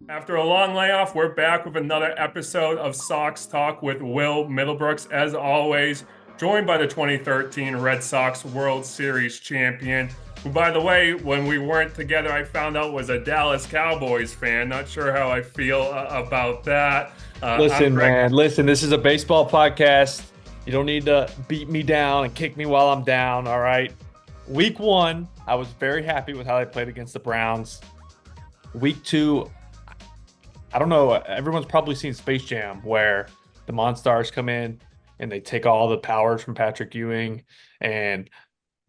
After a long layoff, we're back with another episode of Sox Talk with Will Middlebrooks, as always, joined by the 2013 Red Sox World Series champion, who, by the way, when we weren't together, I found out was a Dallas Cowboys fan. Not sure how I feel about that. I'm Listen, Greg. man, listen, this is a baseball podcast. You don't need to beat me down and kick me while I'm down. All right. Week one, I was very happy with how they played against the Browns. Week two, I don't know. Everyone's probably seen Space Jam where the Monstars come in and they take all the powers from Patrick Ewing and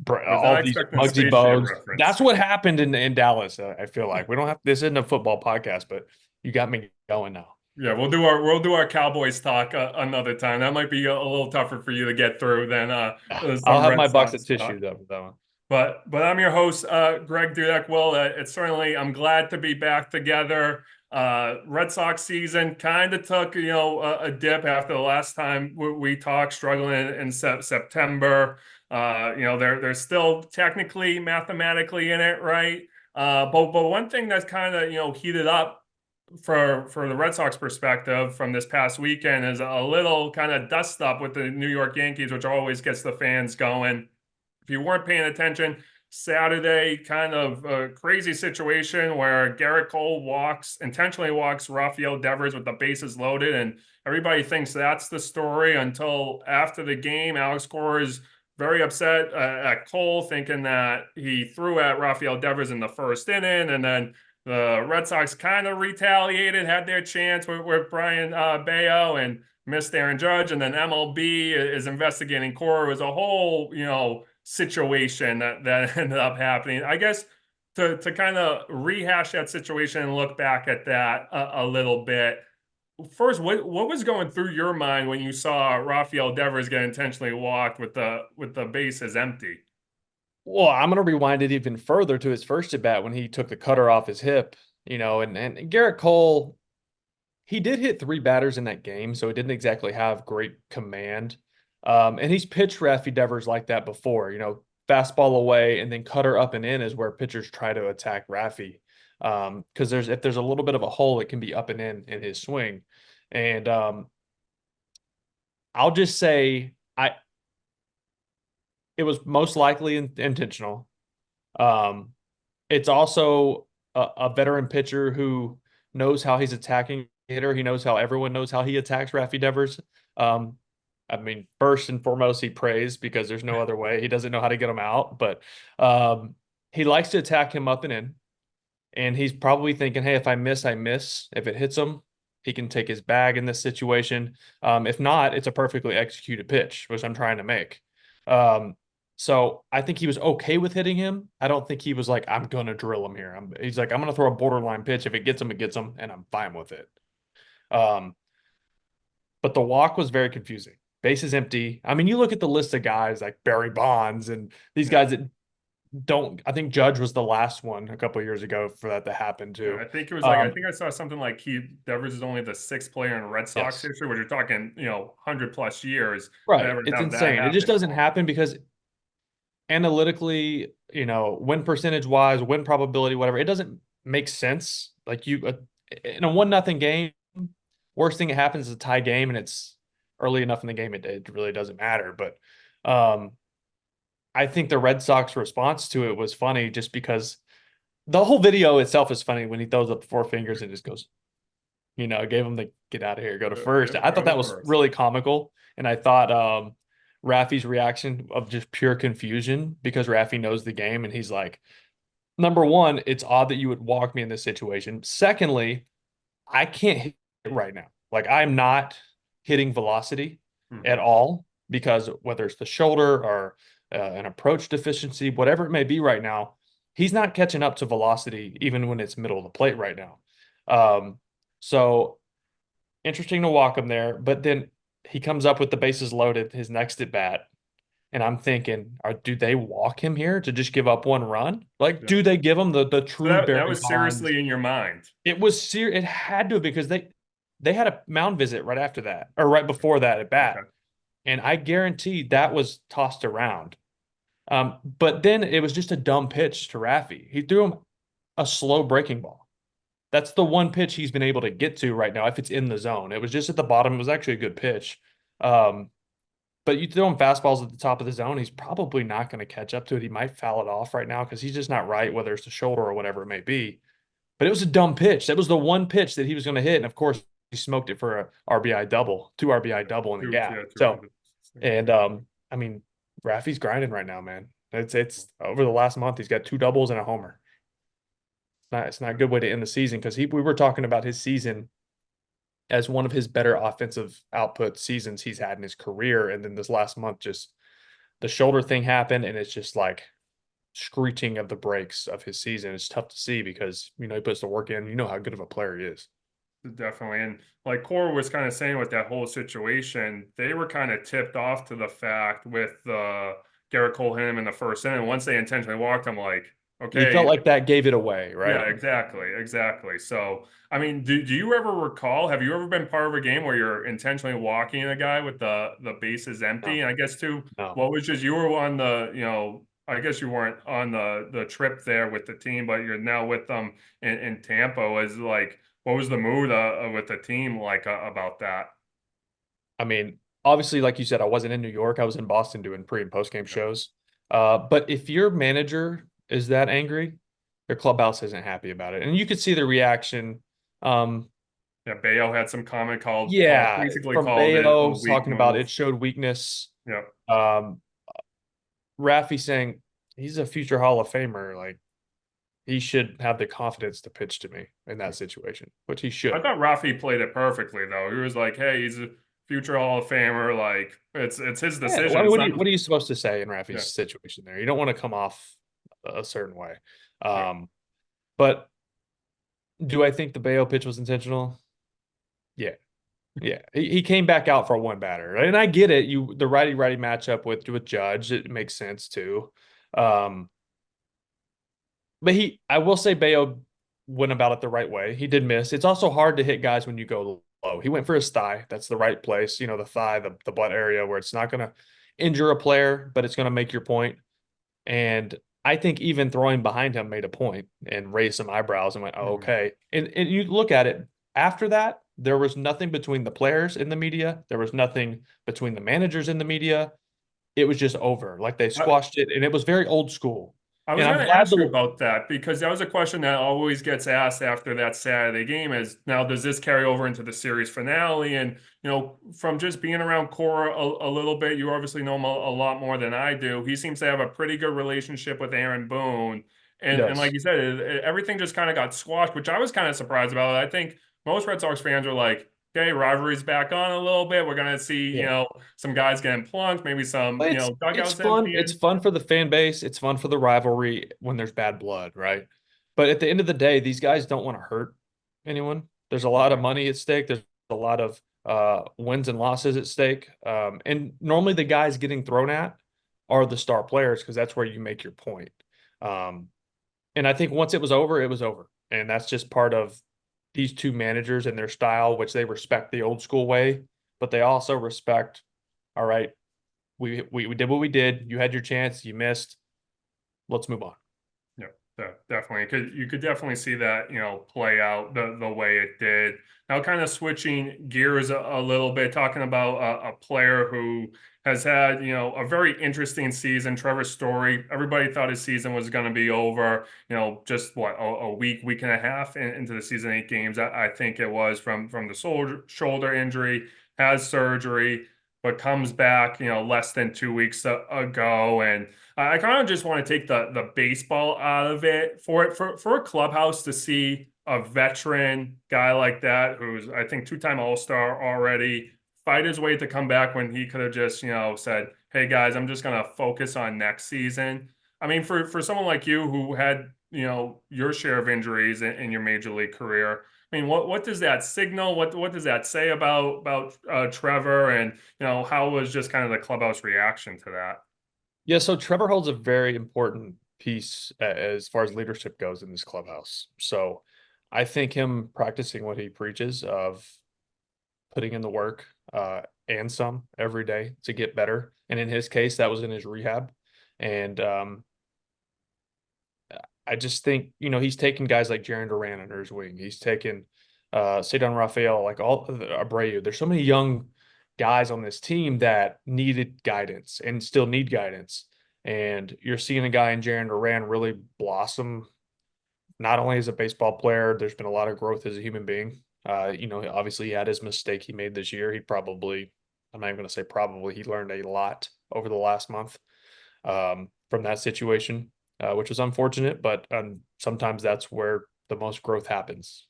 Was not all these expecting a Muggsy Space Jam Bogues. reference. That's what happened in Dallas. I feel like we don't have this isn't a football podcast, but you got me going now. Yeah, we'll do our Cowboys talk another time. That might be a little tougher for you to get through than I'll some have Red my box of Sox talk. tissues up for that one. But I'm your host, Greg Dudek. Well, it's certainly I'm glad to be back together. Red Sox season kind of took a dip after the last time we talked, struggling in September. They're still technically mathematically in it, right? But one thing that's kind of heated up for the Red Sox perspective from this past weekend is a little kind of dust up with the New York Yankees, which always gets the fans going. If you weren't paying attention, Saturday, kind of a crazy situation where Gerrit Cole intentionally walks Rafael Devers with the bases loaded, and everybody thinks that's the story until after the game. Alex Cora is very upset at Cole, thinking that he threw at Rafael Devers in the first inning, and then the Red Sox kind of retaliated, had their chance with Brian Bayo and missed Aaron Judge, and then MLB is investigating Cora. It was a whole, situation that ended up happening. I guess to kind of rehash that situation and look back at that a little bit. First, what was going through your mind when you saw Rafael Devers get intentionally walked with the bases empty? Well, I'm going to rewind it even further to his first at bat when he took the cutter off his hip, and Gerrit Cole, he did hit three batters in that game, so he didn't exactly have great command. And he's pitched Rafi Devers like that before, fastball away and then cutter up and in is where pitchers try to attack Rafi. Because if there's a little bit of a hole, it can be up and in his swing. And I'll just say it was most likely intentional. Um, it's also a veteran pitcher who knows how he's attacking hitter. He knows how everyone knows how he attacks Rafi Devers. Um, I mean, first and foremost, he prays because there's no other way. He doesn't know how to get him out, but he likes to attack him up and in. And he's probably thinking, hey, if I miss, I miss. If it hits him, he can take his bag in this situation. If not, it's a perfectly executed pitch, which I'm trying to make. Um, so I think he was okay with hitting him. I don't think he was like, I'm gonna drill him here. He's like, I'm gonna throw a borderline pitch. If it gets him, it gets him, and I'm fine with it. Um, but the walk was very confusing. Base is empty. I mean, you look at the list of guys like Barry Bonds and these Yeah. guys that don't. I think Judge was the last one a couple of years ago for that to happen Yeah, too. I think it was like I Um, think I saw something like Devers is only the sixth player in Red Sox yes, history, where you're talking 100+ years to right. ever It's have that insane. It just happen. doesn't happen because analytically, win percentage wise, win probability, whatever, it doesn't make sense. Like in a 1-0 game, worst thing that happens is a tie game and it's early enough in the game, it really doesn't matter. But um, I think the Red Sox response to it was funny just because the whole video itself is funny when he throws up four fingers and just goes, gave him the get out of here, go to first. Yep, I go thought to that was first. really comical. And I thought Rafi's reaction of just pure confusion because Rafi knows the game and he's like, number one, it's odd that you would walk me in this situation. Secondly, I can't hit it right now. Like I'm not hitting velocity at Mhm. all because whether it's the shoulder or an approach deficiency, whatever it may be right now, he's not catching up to velocity even when it's middle of the plate right now. Um, so interesting to walk him there, but then he comes up with the bases loaded, his next at bat. And I'm thinking, do they walk him here to just give up one run? Like, Yeah. do they give him the So true that Barry was Bonds? seriously in your mind. It had to because they had a mound visit right after that or right before that at bat. Okay. And I guarantee that was tossed around. But then it was just a dumb pitch to Rafi. He threw him a slow breaking ball. That's the one pitch he's been able to get to right now if it's in the zone. It was just at the bottom. It was actually a good pitch. Um, but you throw him fastballs at the top of the zone, he's probably not going to catch up to it. He might foul it off right now because he's just not right, whether it's the shoulder or whatever it may be. But it was a dumb pitch. That was the one pitch that he was going to hit. And of course, he smoked it for a RBI double, two RBI double in the gap. Yeah, So, and I mean, Rafi's grinding right now, man. It's over the last month, he's got two doubles and a homer. It's not a good way to end the season because we were talking about his season as one of his better offensive output seasons he's had in his career. And then this last month, just the shoulder thing happened, and it's just like screeching of the brakes of his season. It's tough to see because, he puts the work in. You know how good of a player he is. definitely. And like Cora was kind of saying with that whole situation, they were kind of tipped off to the fact with Gerrit Cole hitting him in the first inning. Once they intentionally walked him, like, You okay, felt like that gave it away, yeah, right? exactly, exactly. So, I mean, do you ever recall? Have you ever been part of a game where you're intentionally walking a guy with the bases empty? No, And I guess too, no. what was just you were on the, I guess you weren't on the trip there with the team, but you're now with them in Tampa. Was like, what was the mood with the team like about that? I mean, obviously, like you said, I wasn't in New York. I was in Boston doing pre and post game Yeah, shows. But if your manager is that angry, their clubhouse isn't happy about it, and you could see the reaction. Um, yeah. Bayo had some comment called yeah, basically from called it a Bayo weak talking about move. it showed weakness. Yeah. Um, Rafi saying he's a future Hall of Famer, like he should have the confidence to pitch to me in that situation, which he I should. thought Rafi played it perfectly though. He was like, "Hey, he's a future Hall of Famer. Like, it's his Yeah, decision. I mean, It's what are not." you what are you supposed to say in Rafi's Yeah, situation there? You don't want to come off a certain way. yeah. But do I think the Bayo pitch was intentional? Yeah. Yeah. He came back out for one batter. Right? And I get it. The righty-righty matchup with Judge, it makes sense too. Um, but I will say Bayo went about it the right way. He did miss. It's also hard to hit guys when you go low. He went for his thigh. That's the right place. The thigh, the butt area where it's not going to injure a player, but it's going to make your point. And I think even throwing behind him made a point and raised some eyebrows and went, oh, Mhm. okay. And you look at it after that, there was nothing between the players in the media. There was nothing between the managers in the media. It was just over. Like they I, squashed it, and it was very old school. I was And I'm going to glad ask you the about that because that was a question that always gets asked after that Saturday game is now does this carry over into the series finale? And from just being around Cora a little bit, you obviously know him a lot more than I do. He seems to have a pretty good relationship with Aaron Boone, he and like does. you said, everything just kind of got squashed, which I was kind of surprised about. I think most Red Sox fans are like, okay, rivalry's back on a little bit. We're gonna see, Yeah. some guys getting plunked, maybe some, But it's dugouts fun. It's emptying. fun for the fan base. It's fun for the rivalry when there's bad blood, right? But at the end of the day, these guys don't want to hurt anyone. There's a lot of money at stake. There's a lot of wins and losses at stake. And normally the guys getting thrown at are the star players because that's where you make your point. Um, and I think once it was over, it was over. And that's just part of these two managers and their style, which they respect the old school way, but they also respect, all right, we did what we did. You had your chance. You missed. Let's move on. Yeah, definitely. You could definitely see that, play out the way it did. Now, kind of switching gears a little bit, talking about a player who has had, a very interesting season, Trevor Story. Everybody thought his season was going to be over, just what, a week and a half into the season, 8 games. I think it was from the shoulder injury, has surgery, but comes back, less than 2 weeks ago. And I kind of just want to take the baseball out of it for a clubhouse to see a veteran guy like that who's I think two-time All-Star already fight his way to come back when he could have just said, "Hey guys, I'm just gonna focus on next season." I mean, for someone like you who had your share of injuries in your major league career. I mean, what does that signal? What does that say about Trevor and how was just kind of the clubhouse reaction to that? Yeah, so Trevor holds a very important piece as far as leadership goes in this clubhouse. So I think him practicing what he preaches of putting in the work and some every day to get better. And in his case, that was in his rehab. And I just think, he's taken guys like Jarren Duran under his wing. He's taken Cedar Rafael, like all Abreu. There's so many young guys on this team that needed guidance and still need guidance. And you're seeing a guy in Jarren Duran really blossom, not only as a baseball player, there's been a lot of growth as a human being. Obviously he had his mistake he made this year. I'm not even going to say probably, he learned a lot over the last month from that situation, which was unfortunate, but sometimes that's where the most growth happens.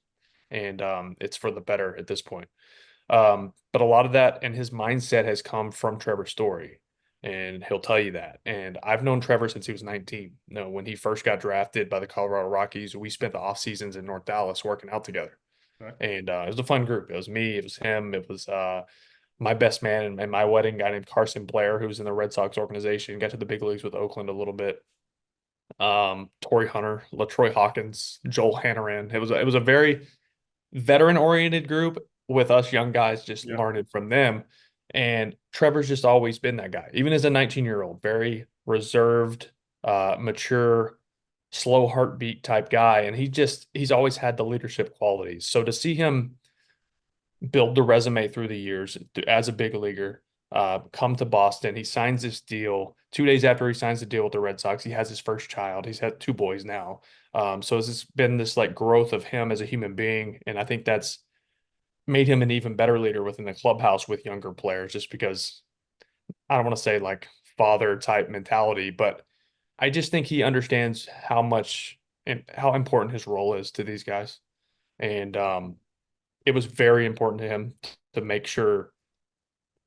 And it's for the better at this point. But a lot of that and his mindset has come from Trevor Story, and he'll tell you that. And I've known Trevor since he was 19. When he first got drafted by the Colorado Rockies, we spent the off seasons in North Dallas working out together. Okay. And it was a fun group. It was me, it was him, it was my best man and my wedding guy named Carson Blair, who was in the Red Sox organization, got to the big leagues with Oakland a little bit. Torrey Hunter, LaTroy Hawkins, Joel Hannaran. It was a very veteran oriented group with us young guys just Yeah. learning from them. And Trevor's just always been that guy, even as a 19-year-old, very reserved, mature, slow heartbeat type guy. And he's always had the leadership qualities. So to see him build the resume through the years as a big leaguer, come to Boston, he signs this deal. 2 days after he signs the deal with the Red Sox, he has his first child. He's had two boys now. So it's been this like growth of him as a human being. And I think that's made him an even better leader within the clubhouse with younger players, just because I don't want to say like father type mentality, but I just think he understands how much and how important his role is to these guys. And it was very important to him to make sure,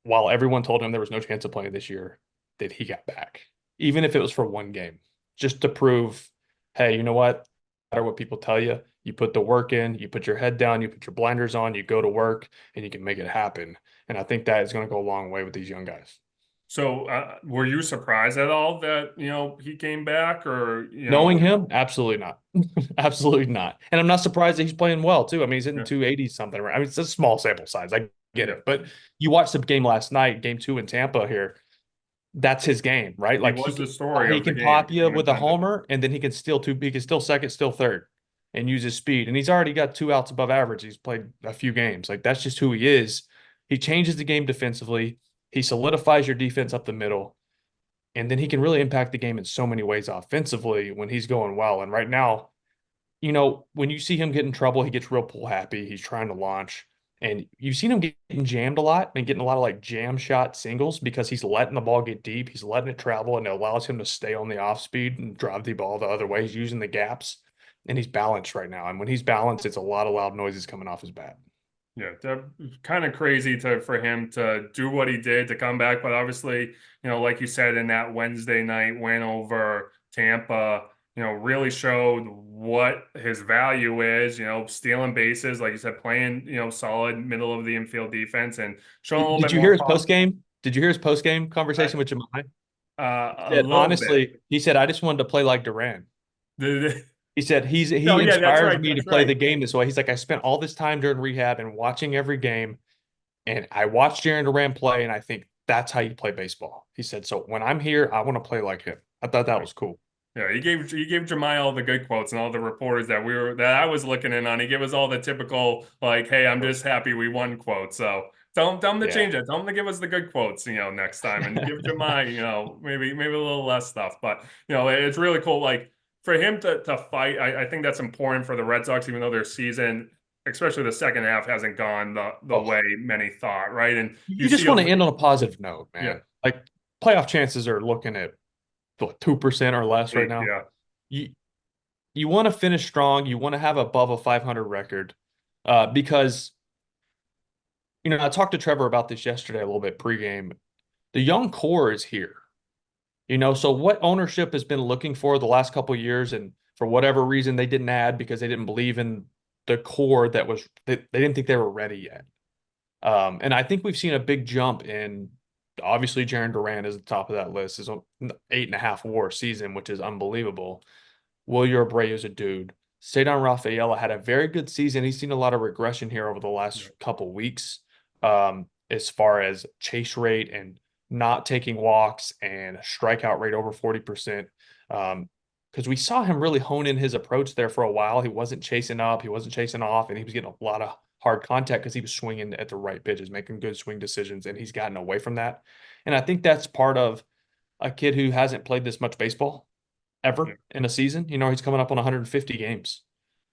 while everyone told him there was no chance of playing this year, that he got back, even if it was for one game, just to prove, hey, you know what? No matter what people tell you, you put the work in, you put your head down, you put your blinders on, you go to work, and you can make it happen. And I think that is going to go a long way with these young guys. So, were you surprised at all that, he came back, or, Knowing him, absolutely not. Absolutely not. And I'm not surprised that he's playing well, too. I mean, he's hitting yeah, 280 something. Right? I mean, it's a small sample size. I get yeah, it. But you watched the game last night, game 2 in Tampa here. That's his game, right? he Like was the story he of the can game, pop you pun with a intended. homer, and then he can still second, still third, and use his speed. And he's already got 2 outs above average. He's played a few games. Like that's just who he is. He changes the game defensively. He solidifies your defense up the middle. And then he can really impact the game in so many ways offensively when he's going well. And right now, when you see him get in trouble, he gets real pull happy. He's trying to launch. And you've seen him getting jammed a lot and getting a lot of like jam shot singles because he's letting the ball get deep. He's letting it travel, and it allows him to stay on the off speed and drive the ball the other way. He's using the gaps, and he's balanced right now. And when he's balanced, it's a lot of loud noises coming off his bat. Yeah, kind of crazy for him to do what he did to come back, but obviously, like you said, in that Wednesday night win over Tampa, really showed what his value is. Stealing bases, like you said, playing solid middle of the infield defense, and showing a little Did bit you hear more his post game? Did you hear his post game conversation with Jemai? He a said, little bit. honestly, he said, I just wanted to play like Duran. He said Oh he yeah, that's inspires right, me to that's play the right. game this way. He's like, I spent all this time during rehab and watching every game, and I watched Jarren Duran play, and I think that's how you play baseball. He said, so when I'm here, I want to play like him. I thought that was cool. Yeah, he gave Jemai all the good quotes and all the reporters that I was looking in on. He gave us all the typical like, "Hey, I'm just happy we won" quotes. So tell him to Yeah. change it. Tell him to give us the good quotes, next time, and give Jemai, maybe a little less stuff. But it's really cool. Like for him to fight, I think that's important for the Red Sox, even though their season, especially the second half, hasn't gone the Oh, way many thought. Right, and you you see just a want to end on a positive note, yeah, man. Like playoff chances are looking at 2% or less right now. yeah, You you want to finish strong. You want to have above a 500 record, because I talked to Trevor about this yesterday a little bit pregame. The young core is here. So what ownership has been looking for the last couple of years, and for whatever reason they didn't add because they didn't believe in the core they didn't think they were ready yet. And I think we've seen a big jump in, obviously Jarren Duran is at the top of that list, is an 8.5 WAR season, which is unbelievable. Wilyer Abreu is a dude. Cedar Rafaela had a very good season. He's seen a lot of regression here over the yeah. last couple weeks, as far as chase rate and not taking walks and strikeout rate over 40%. because we saw him really hone in his approach there for a while. He wasn't chasing up, he wasn't chasing off, and he was getting a lot of hard contact because he was swinging at the right pitches, making good swing decisions, and he's gotten away from that. And I think that's part of a kid who hasn't played this much baseball Yeah. ever in a season. You know, he's coming up on 150 games.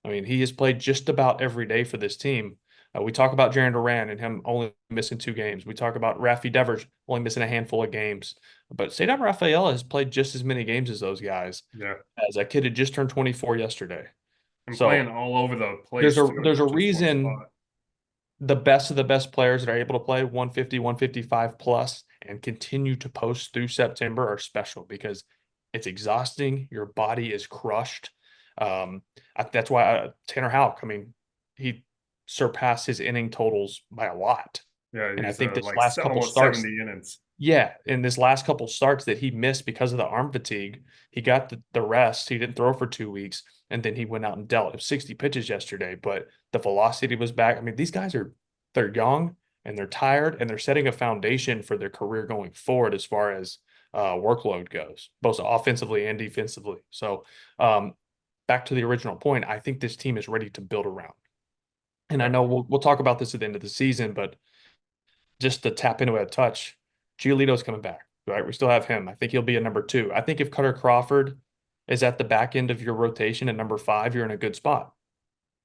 I mean, he has played just about every day for this team. We talk about Jarren Duran and him only missing 2 games. We talk about Rafi Devers only missing a handful of games. But Cedar Rafael has played just as many games as those guys. Yeah. As a kid had just turned 24 yesterday. And playing So all over the there's place a too, there's a not just one reason spot. the best of the best players that are able to play 150, 155 plus and continue to post through September are special because it's exhausting. Your body is crushed. That's why Tanner Houck, I mean, he surpassed his inning totals by a lot. Yeah, And I he's think this like last couple almost starts, 70 innings. yeah, in this last couple starts that he missed because of the arm fatigue, he got the rest. He didn't throw for 2 weeks, and then he went out and dealt. It was 60 pitches yesterday, but the velocity was back. I mean, these guys they're young and they're tired, and they're setting a foundation for their career going forward as far as workload goes, both offensively and defensively. So, back to the original point, I think this team is ready to build around. And I know Definitely. we'll talk about this at the end of the season, but just to tap into a touch, Giolito's coming back, right? We still have him. I think he'll be a number 2. I think if Cutter Crawford is at the back end of your rotation at number 5, you're in a good spot.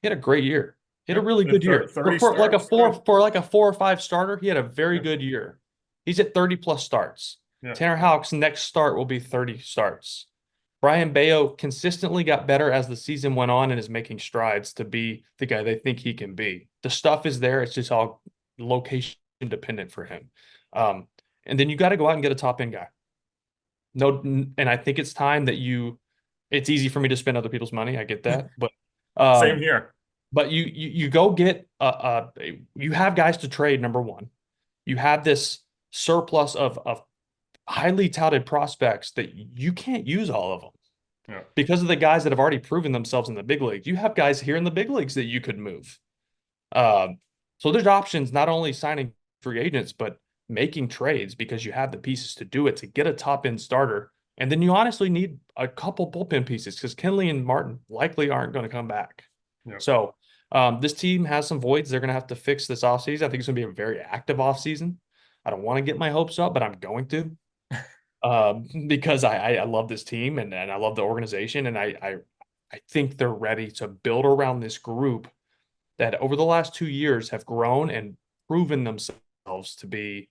He had a great year. He had a Yeah, really good year. 30 For like a starts. Good. like a 4 or 5 starter, he had a very Yeah. good year. He's at 30 plus starts. Yeah. Tanner Houck's next start will be 30 starts. Brian Bayo consistently got better as the season went on and is making strides to be the guy they think he can be. The stuff is there. It's just all location dependent for him. Um, and then you got to go out and get a top end guy. No, and I think it's time that it's easy for me to spend other people's money. I get that. Same Um, here. but you go get you have guys to trade, number one. You have this surplus of highly touted prospects that you can't use all of them Yeah. because of the guys that have already proven themselves in the big leagues. You have guys here in the big leagues that you could move. Um, so there's options, not only signing free agents, but making trades because you have the pieces to do it to get a top end starter. And then you honestly need a couple bullpen pieces because Kenley and Martin likely aren't going to come back. Yeah. So this team has some voids they're going to have to fix this offseason. I think it's going to be a very active offseason. I don't want to get my hopes up, but I'm going to because I love this team and I love the organization. And I think they're ready to build around this group that over the last 2 years have grown and proven themselves to be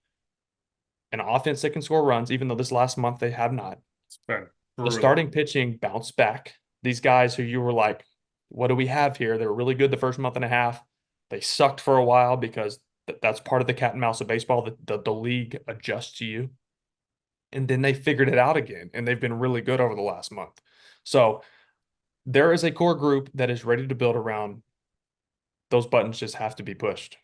an offense that can score runs, even though this last month they have not. It's been The brutal. starting pitching bounced back. These guys who you were like, what do we have here? They were really good the first month and a half. They sucked for a while because that's part of the cat and mouse of baseball. The league adjusts to you. And then they figured it out again, and they've been really good over the last month. So there is a core group that is ready to build around. Those buttons just have to be pushed.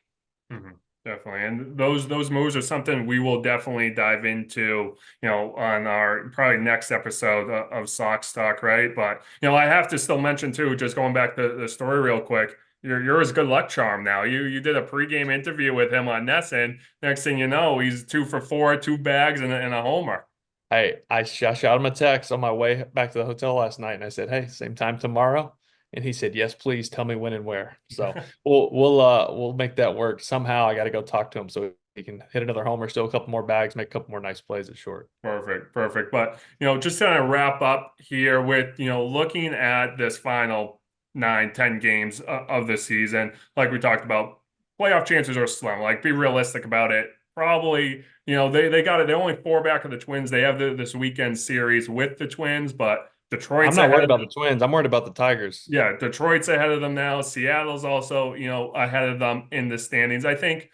Mhm. Definitely. And those moves are something we will definitely dive into, on our probably next episode of Sox Talk, right? But I have to still mention too, just going back to the story real quick. You're his good luck charm now. You did a pregame interview with him on NESN. Next thing you know, he's 2 for 4, 2 bags and a homer. I shot him a text on my way back to the hotel last night, and I said, "Hey, same time tomorrow." And he said, "Yes, please. Tell me when and where." So we'll make that work. Somehow I got to go talk to him so he can hit another homer, steal a couple more bags, make a couple more nice plays at short. Perfect, perfect. But just kind of wrap up here with looking at this final 9, 10 games of the season, like we talked about, playoff chances are slim. Like, be realistic about it. Probably, they got it. They're only 4 back of the Twins. They have this weekend series with the Twins, but I'm Detroit's not ahead worried of about them. the Twins. I'm worried about the Tigers. Yeah, Detroit's ahead of them now. Seattle's also, ahead of them in the standings. I think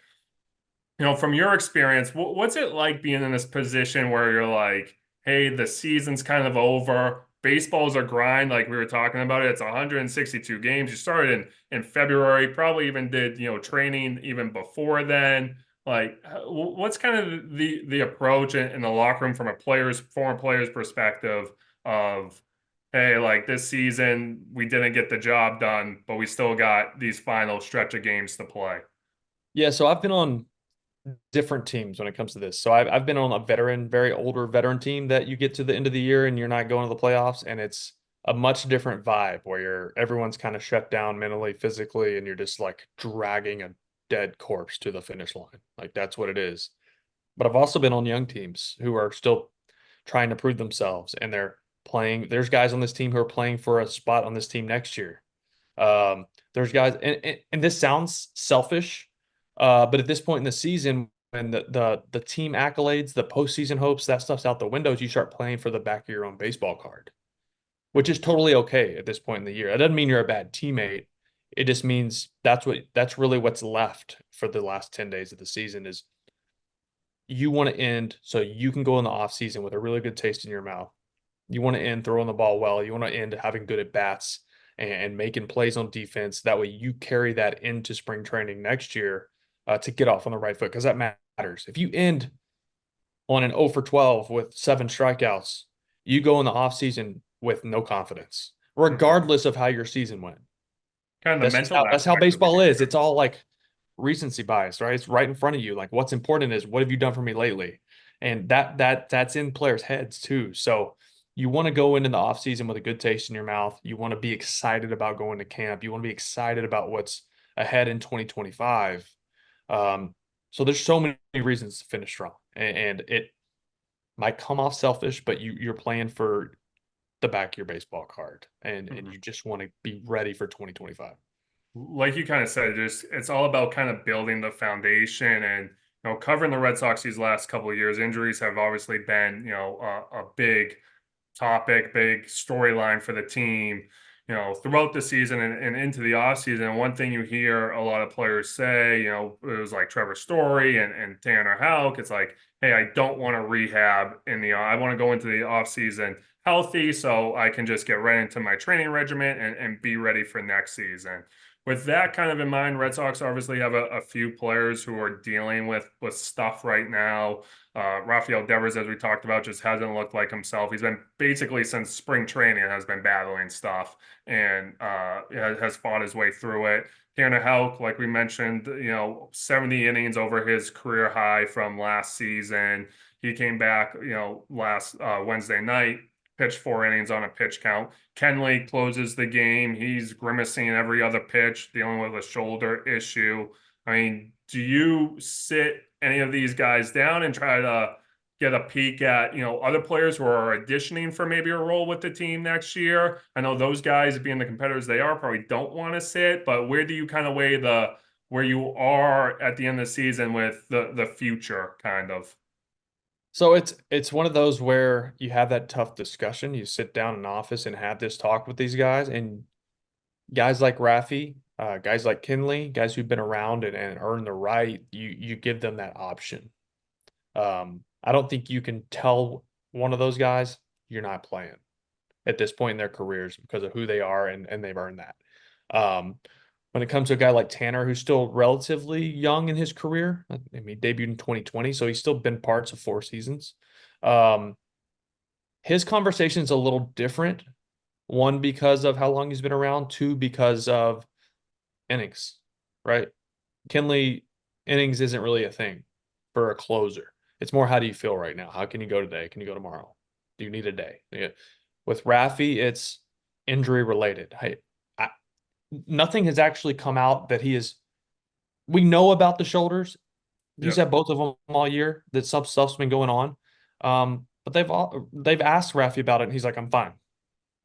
from your experience, what's it like being in this position where you're like, hey, the season's kind of over. Baseball's a grind, like we were talking about it. It's 162 games. You started in February, probably even did, training even before then. Like, what's kind of the approach in the locker room from a former player's perspective of, hey, like this season, we didn't get the job done, but we still got these final stretch of games to play. Yeah, so I've been on different teams when it comes to this. So I've been on a very older veteran team that you get to the end of the year and you're not going to the playoffs, and it's a much different vibe where everyone's kind of shut down mentally, physically, and you're just like dragging a dead corpse to the finish line. Like that's what it is. But I've also been on young teams who are still trying to prove themselves and they're playing. There's guys on this team who are playing for a spot on this team next year. There's guys, and this sounds selfish, but at this point in the season, when the team accolades, the postseason hopes, that stuff's out the windows, you start playing for the back of your own baseball card, which is totally okay at this point in the year. It doesn't mean you're a bad teammate. It just means that's really what's left for the last 10 days of the season is you want to end so you can go in the off season with a really good taste in your mouth. You want to end throwing the ball well. You want to end having good at bats and making plays on defense. That way you carry that into spring training next year to get off on the right foot because that matters. If you end on an 0 for 12 with 7 strikeouts, you go in the offseason with no confidence, regardless of how your season went. Kind of the mental That's how aspect of the baseball game. is. It's all like recency bias, right? It's right in front of you. Like what's important is what have you done for me lately? And that's in players' heads too. So you want to go into the offseason with a good taste in your mouth. You want to be excited about going to camp. You want to be excited about what's ahead in 2025. So there's so many reasons to finish strong. And it might come off selfish, but you're playing for the back of your baseball card and you just want to be ready for 2025. Like you kind of said, just it's all about kind of building the foundation and covering the Red Sox these last couple of years. Injuries have obviously been a big topic, big storyline for the team, throughout the season and into the offseason. And one thing you hear a lot of players say, it was like Trevor Story and Tanner Houck. It's like, hey, I don't want to rehab I want to go into the offseason healthy so I can just get right into my training regimen and be ready for next season. With that kind of in mind, Red Sox obviously have a few players who are dealing with stuff right now. Rafael Devers, as we talked about, just hasn't looked like himself. He's been basically since spring training has been battling stuff and has fought his way through it. Tanner Houck, like we mentioned, 70 innings over his career high from last season. He came back, last Wednesday night, pitched 4 innings on a pitch count. Kenley closes the game. He's grimacing every other pitch, dealing with a shoulder issue. I mean, do you sit any of these guys down and try to get a peek at, other players who are auditioning for maybe a role with the team next year? I know those guys, being the competitors they are, probably don't want to sit, but where do you kind of weigh where you are at the end of the season with the future kind of? So it's one of those where you have that tough discussion. You sit down in an office and have this talk with these guys, and guys like Rafi, guys like Kinley, guys who've been around and earned the right, you give them that option. I don't think you can tell one of those guys you're not playing at this point in their careers because of who they are and they've earned that. When it comes to a guy like Tanner, who's still relatively young in his career, I mean, he debuted in 2020, so he's still been parts of 4 seasons. His conversation is a little different. One, because of how long he's been around. Two, because of innings, right? Kinley, innings isn't really a thing for a closer. It's more, how do you feel right now? How can you go today? Can you go tomorrow? Do you need a day? Yeah. With Rafi, it's injury related. Hey, nothing has actually come out that he is. We know about the shoulders. He's Yep. had both of them all year. That some stuff's been going on. But they've asked Rafi about it, and he's like, "I'm fine."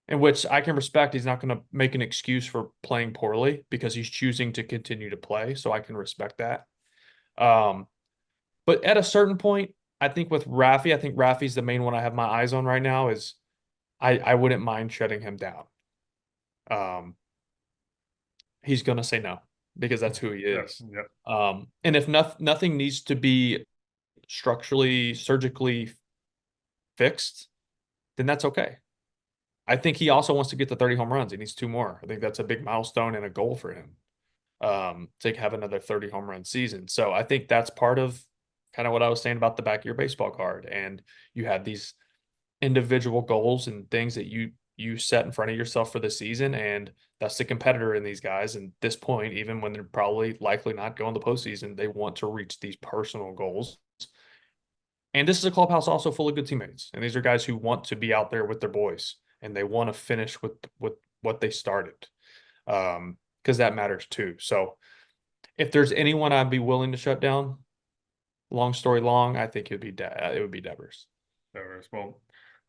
In which I can respect. He's not going to make an excuse for playing poorly because he's choosing to continue to play. So I can respect that. But at a certain point, I think with Rafi, I think Rafi's the main one I have my eyes on right now. Is I wouldn't mind shutting him down. He's going to say no because that's who he Yep. is. Yep. And if nothing needs to be structurally, surgically fixed, then that's okay. I think he also wants to get to 30 home runs. He needs 2 more. I think that's a big milestone and a goal for him to have another 30 home run season. So I think that's part of kind of what I was saying about the back of your baseball card. And you have these individual goals and things that you set in front of yourself for the season, and that's the competitor in these guys. And at this point, even when they're probably likely not going the postseason, they want to reach these personal goals. And this is a clubhouse also full of good teammates, and these are guys who want to be out there with their boys and they want to finish with what they started, because that matters too. So if there's anyone I'd be willing to shut down, long story long, I think it would be Devers. Well,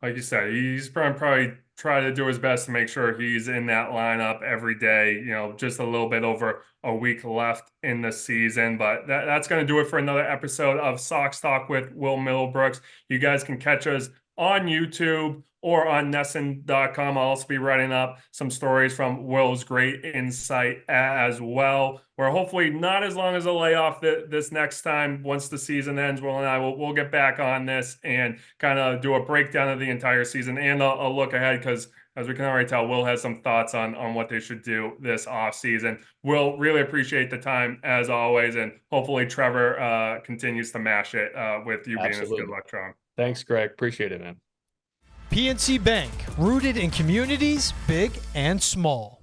like you said, he's probably try to do his best to make sure he's in that lineup every day. You know, just a little bit over a week left in the season, but that's going to do it for another episode of Sox Talk with Will Middlebrooks. You guys can catch us on YouTube or on NESN.com. I'll also be writing up some stories from Will's great insight as well. We're hopefully not as long as a layoff this next time. Once the season ends, Will and I will get back on this and kind of do a breakdown of the entire season and a look ahead, because as we can already tell, Will has some thoughts on what they should do this offseason. Will, really appreciate the time as always, and hopefully Trevor continues to mash it with you being Absolutely. his good luck charm. Thanks, Greg. Appreciate it, man. PNC Bank, rooted in communities big and small.